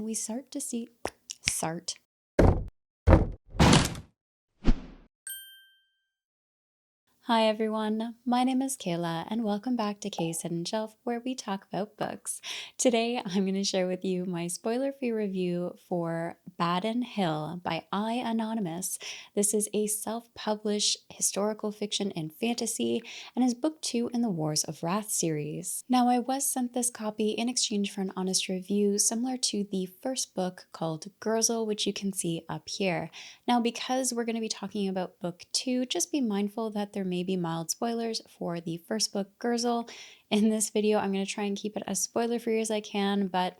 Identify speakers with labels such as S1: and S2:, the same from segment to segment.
S1: we start to see Hi everyone, my name is Kayla and welcome back to Kay's Hidden Shelf, where we talk about books. Today I'm going to share with you my spoiler-free review for Badon Hill by I.Anonymous. This is a self-published historical fiction and fantasy and is book 2 in the Wars of Wrath series. Now, I was sent this copy in exchange for an honest review similar to the first book called Gurzel, which you can see up here. Now, because we're going to be talking about book 2, just be mindful that there may be mild spoilers for the first book, Gurzel. In this video, I'm going to try and keep it as spoiler-free as I can, but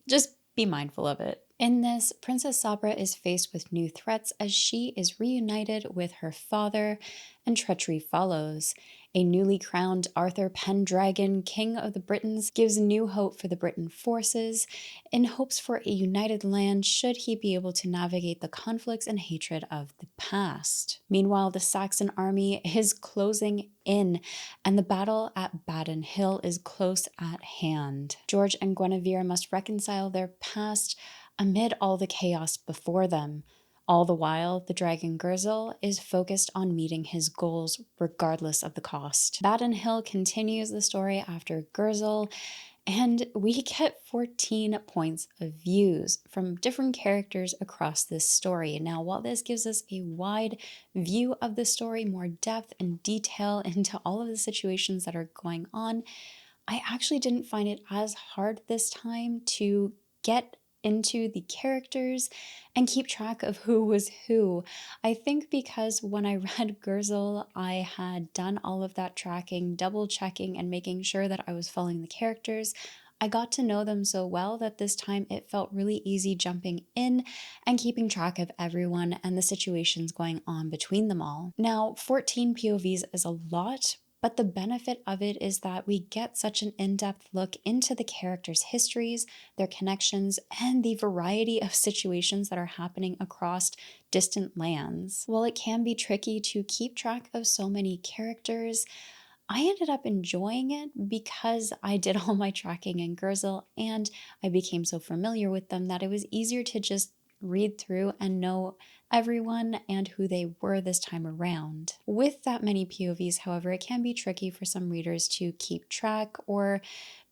S1: just be mindful of it. In this, Princess Sabra is faced with new threats as she is reunited with her father, and treachery follows. A newly crowned Arthur Pendragon, King of the Britons, gives new hope for the Briton forces in hopes for a united land should he be able to navigate the conflicts and hatred of the past. Meanwhile, the Saxon army is closing in, and the battle at Badon Hill is close at hand. George and Guinevere must reconcile their past amid all the chaos before them. All the while, the dragon Gurzel is focused on meeting his goals regardless of the cost. Badon Hill continues the story after Gurzel, and we get 14 points of views from different characters across this story. Now, while this gives us a wide view of the story, more depth and detail into all of the situations that are going on, I actually didn't find it as hard this time to get into the characters and keep track of who was who. I think because when I read Gurzel, I had done all of that tracking, double checking, and making sure that I was following the characters. I got to know them so well that this time it felt really easy jumping in and keeping track of everyone and the situations going on between them all. Now, 14 POVs is a lot, but the benefit of it is that we get such an in-depth look into the characters' histories, their connections, and the variety of situations that are happening across distant lands. While it can be tricky to keep track of so many characters, I ended up enjoying it because I did all my tracking in Gurzel and I became so familiar with them that it was easier to just read through and know everyone and who they were this time around. With that many POVs, however, it can be tricky for some readers to keep track or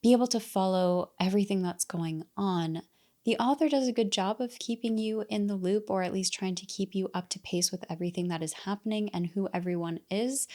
S1: be able to follow everything that's going on. The author does a good job of keeping you in the loop, or at least trying to keep you up to pace with everything that is happening and who everyone is.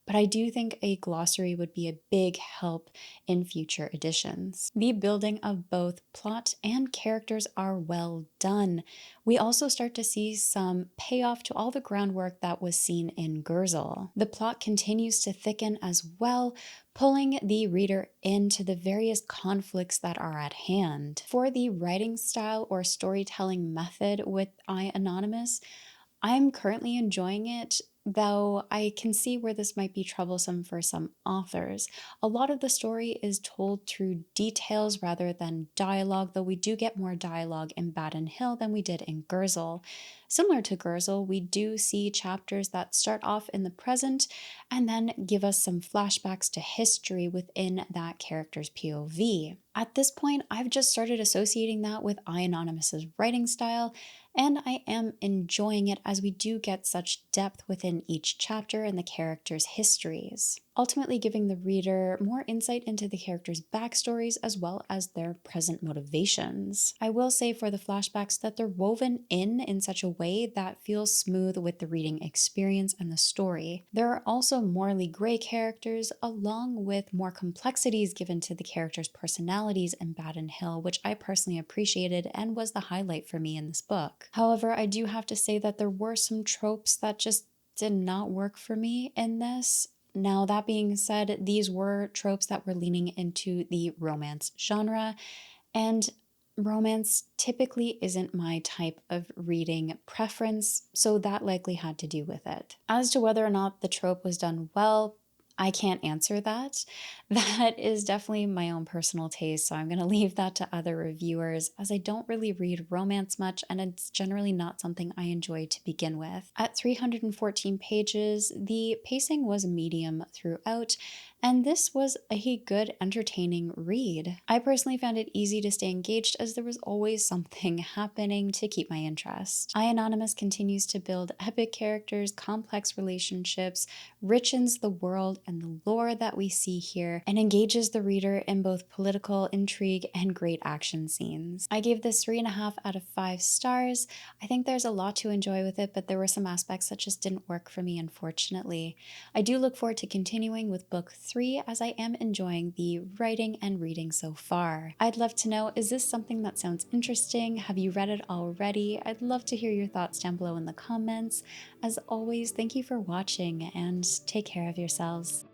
S1: But I do think a glossary would be a big help in future editions. The building of both plot and characters are well done. We also start to see some payoff to all the groundwork that was seen in Gurzel. The plot continues to thicken as well, pulling the reader into the various conflicts that are at hand. For the writing style or storytelling method with I.Anonymous, I'm currently enjoying it, though I can see where this might be troublesome for some authors. A lot of the story is told through details rather than dialogue, though we do get more dialogue in Badon Hill than we did in Gurzel. Similar to Gurzel, we do see chapters that start off in the present and then give us some flashbacks to history within that character's POV. At this point, I've just started associating that with I.Anonymous's writing style, and I am enjoying it as we do get such depth within each chapter and the characters' histories, ultimately giving the reader more insight into the characters' backstories as well as their present motivations. I will say for the flashbacks that they're woven in such a way that feels smooth with the reading experience and the story. There are also morally gray characters, along with more complexities given to the characters' personalities in Badon Hill, which I personally appreciated and was the highlight for me in this book. However, I do have to say that there were some tropes that just did not work for me in this. Now, that being said, these were tropes that were leaning into the romance genre, and romance typically isn't my type of reading preference, so that likely had to do with it. As to whether or not the trope was done well, I can't answer that. That is definitely my own personal taste, so I'm going to leave that to other reviewers, as I don't really read romance much and it's generally not something I enjoy to begin with. At 314 pages, the pacing was medium throughout, And this was a good, entertaining read. I personally found it easy to stay engaged as there was always something happening to keep my interest. I.Anonymous continues to build epic characters, complex relationships, richens the world and the lore that we see here, and engages the reader in both political intrigue and great action scenes. I gave this 3.5 out of 5 stars. I think there's a lot to enjoy with it, but there were some aspects that just didn't work for me, unfortunately. I do look forward to continuing with book 3 as I am enjoying the writing and reading so far. I'd love to know, is this something that sounds interesting? Have you read it already? I'd love to hear your thoughts down below in the comments. As always, thank you for watching and take care of yourselves.